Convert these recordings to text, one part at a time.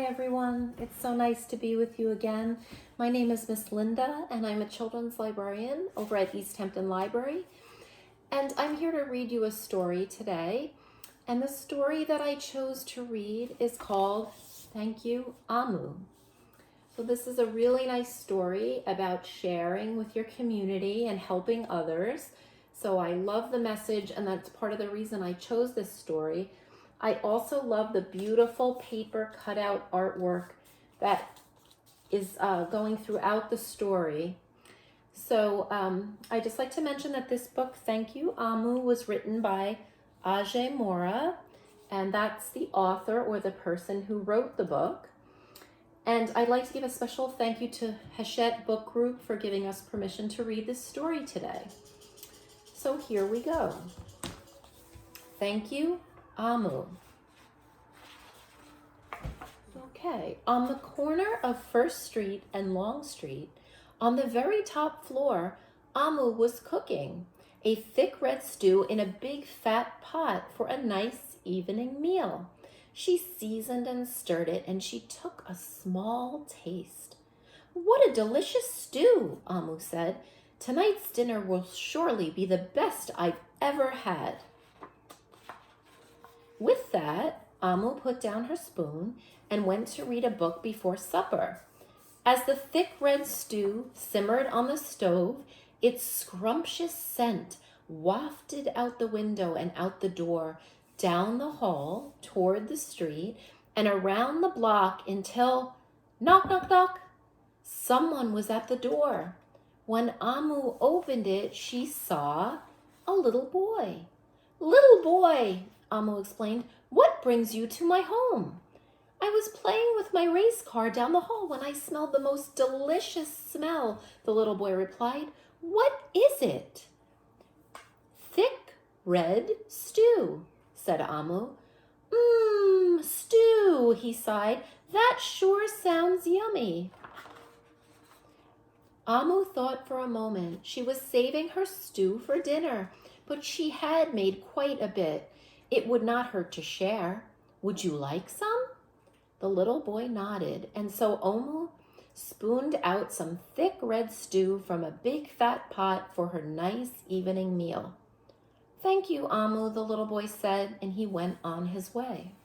Hi everyone, it's so nice to be with you again. My name is Miss Linda and I'm a children's librarian over at East Hampton Library. And I'm here to read you a story today. And the story that I chose to read is called Thank You, Amma. So this is a really nice story about sharing with your community and helping others. So I love the message, and that's part of the reason I chose this story. I also love the beautiful paper cutout artwork that is going throughout the story. So I just like to mention that this book, Thank You, Amma, was written by Ajay Mora, and that's the author or the person who wrote the book. And I'd like to give a special thank you to Hachette Book Group for giving us permission to read this story today. So here we go. Thank you, Amma. Okay, on the corner of First Street and Long Street, on the very top floor, Amma was cooking a thick red stew in a big fat pot for a nice evening meal. She seasoned and stirred it, and she took a small taste. "What a delicious stew," Amma said. "Tonight's dinner will surely be the best I've ever had." With that, Amma put down her spoon and went to read a book before supper. As the thick red stew simmered on the stove, its scrumptious scent wafted out the window and out the door, down the hall toward the street, and around the block until, knock, knock, knock, someone was at the door. When Amma opened it, she saw a little boy. "Little boy," Amma explained, "what brings you to my home?" "I was playing with my race car down the hall when I smelled the most delicious smell," the little boy replied. "What is it?" "Thick red stew," said Amma. Stew," he sighed. "That sure sounds yummy." Amma thought for a moment. She was saving her stew for dinner, but she had made quite a bit. It would not hurt to share. "Would you like some?" The little boy nodded, and so Amma spooned out some thick red stew from a big fat pot for her nice evening meal. "Thank you, Amma," the little boy said, and he went on his way.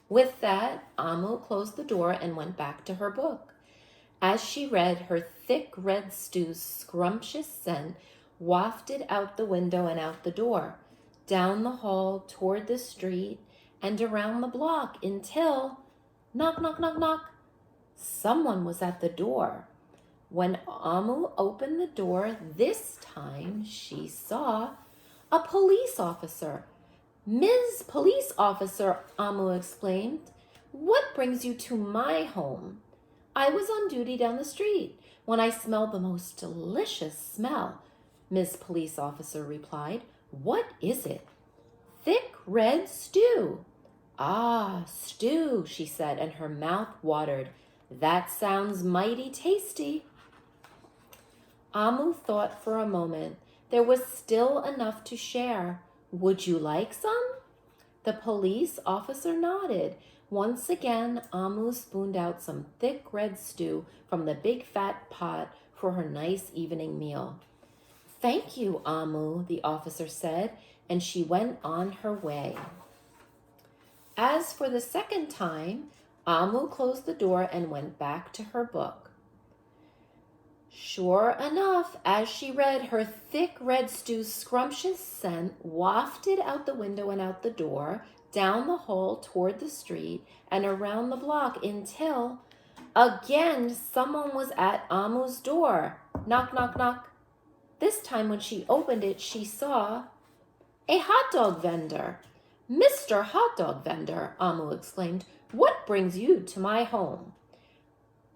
With that, Amma closed the door and went back to her book. As she read, her thick red stew's scrumptious scent wafted out the window and out the door, down the hall toward the street, and around the block until, knock, knock, knock, knock, someone was at the door. When Amma opened the door this time, she saw a police officer. "Ms. Police Officer," Amma exclaimed, "what brings you to my home?" "I was on duty down the street when I smelled the most delicious smell," Ms. Police Officer replied. "What is it?" "Thick red stew." "Ah, stew," she said, and her mouth watered. "That sounds mighty tasty." Amma thought for a moment. There was still enough to share. "Would you like some?" The police officer nodded. Once again, Amma spooned out some thick red stew from the big fat pot for her nice evening meal. "Thank you, Amma," the officer said, and she went on her way. As for the second time, Amma closed the door and went back to her book. Sure enough, as she read, her thick red stew's scrumptious scent wafted out the window and out the door, down the hall toward the street, and around the block until, again, someone was at Amma's door. Knock, knock, knock. This time when she opened it, she saw a hot dog vendor. "Mr. Hot Dog Vendor," Amma exclaimed, "what brings you to my home?"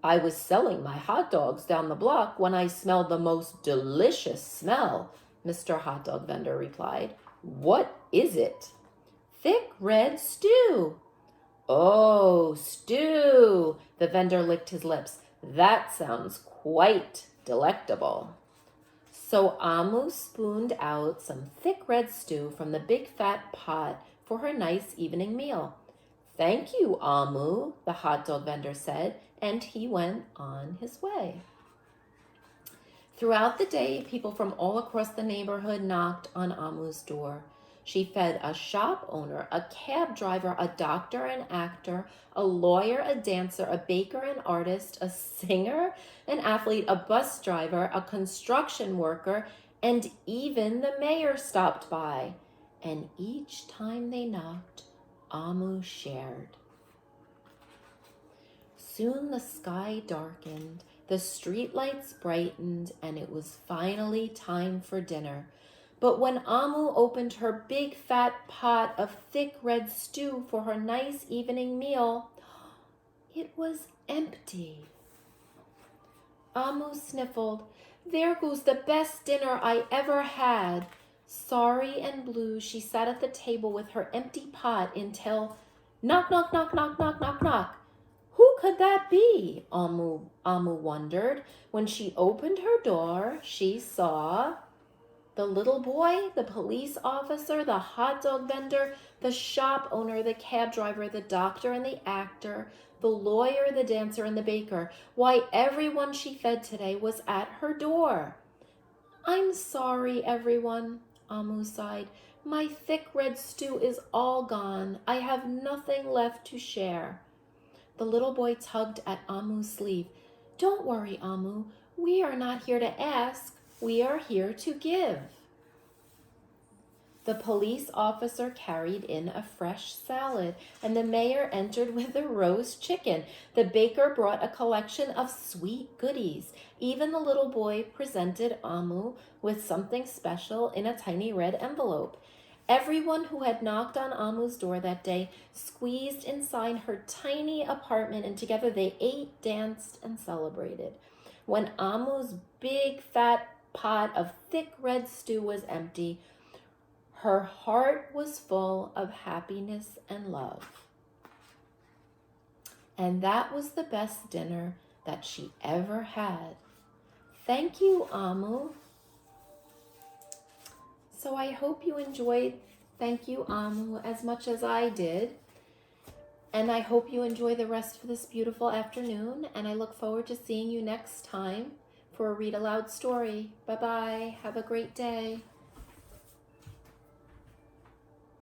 "I was selling my hot dogs down the block when I smelled the most delicious smell," Mr. Hot Dog Vendor replied. "What is it?" "Thick red stew." "Oh, stew," the vendor licked his lips. "That sounds quite delectable." So Amma spooned out some thick red stew from the big fat pot for her nice evening meal. "Thank you, Amu," the hot dog vendor said, and he went on his way. Throughout the day, people from all across the neighborhood knocked on Amu's door. She fed a shop owner, a cab driver, a doctor, an actor, a lawyer, a dancer, a baker, an artist, a singer, an athlete, a bus driver, a construction worker, and even the mayor stopped by. And each time they knocked, Amu shared. Soon the sky darkened, the streetlights brightened, and it was finally time for dinner. But when Amu opened her big fat pot of thick red stew for her nice evening meal, it was empty. Amu sniffled. "There goes the best dinner I ever had." Sorry and blue, she sat at the table with her empty pot until knock, knock, knock, knock, knock, knock, knock. Who could that be? Amu wondered. When she opened her door, she saw the little boy, the police officer, the hot dog vendor, the shop owner, the cab driver, the doctor and the actor, the lawyer, the dancer, and the baker. Why, everyone she fed today was at her door. "I'm sorry, everyone," Amu sighed. "My thick red stew is all gone. I have nothing left to share." The little boy tugged at Amu's sleeve. "Don't worry, Amu. We are not here to ask. We are here to give." The police officer carried in a fresh salad, and the mayor entered with a roast chicken. The baker brought a collection of sweet goodies. Even the little boy presented Amu with something special in a tiny red envelope. Everyone who had knocked on Amu's door that day squeezed inside her tiny apartment, and together they ate, danced, and celebrated. When Amu's big fat pot of thick red stew was empty, her heart was full of happiness and love. And that was the best dinner that she ever had. Thank you, Amu. So I hope you enjoyed Thank You, Amu, as much as I did. And I hope you enjoy the rest of this beautiful afternoon. And I look forward to seeing you next time for a read aloud story. Bye-bye. Have a great day.